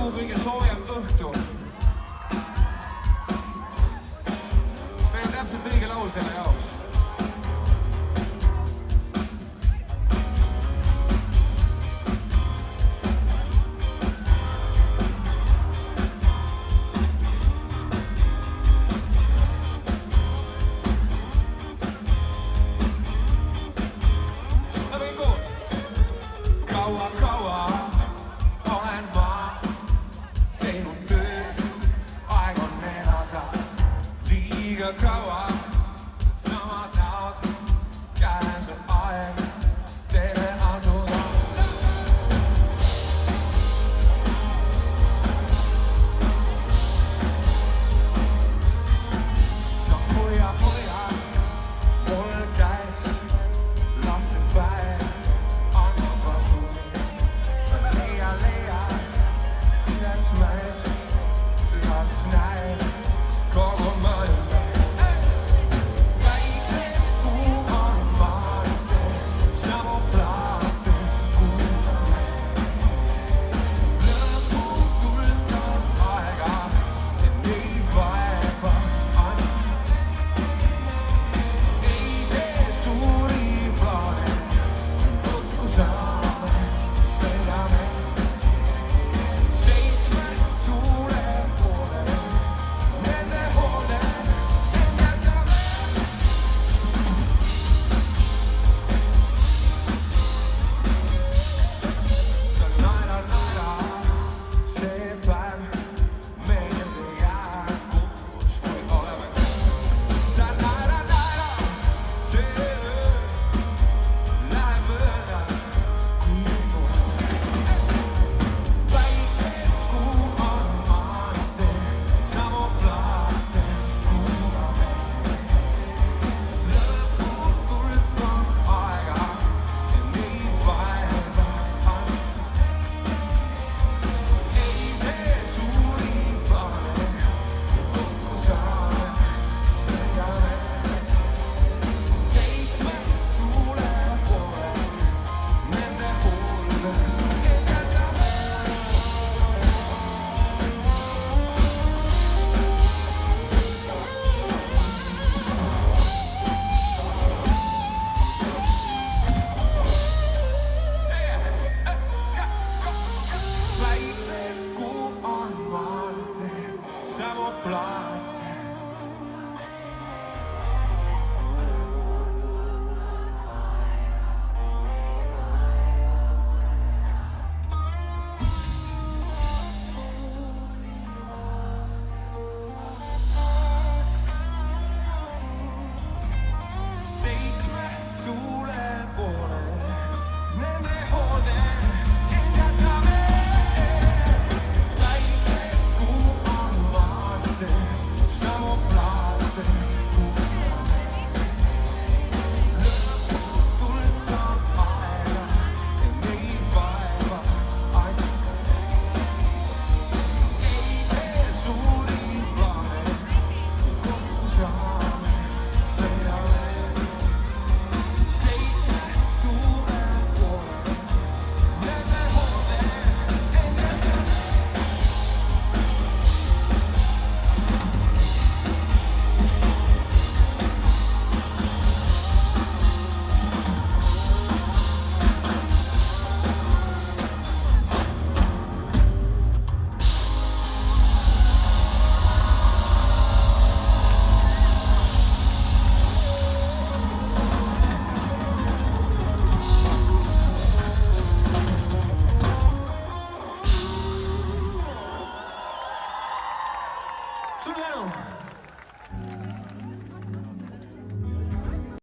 kuu kõige soojem õhtu. Meil on täpselt õige laul selle jaoks. Kaua olen ma teinud tööd, aeg on elada liiga kaua. Samad näod, käes on aeg teile asuda. Sa hoia mul käest, lasen päev. Las näed kogu maailma. Väiksest kuumal maante, samu plaate kuulame. Lõputult on aega, et ei vaeva asi. Ei tee suuri plaane, kokku saame, sõidame. Samu plaate. Seitsme tuule poole, nende hoode. Suur tänu!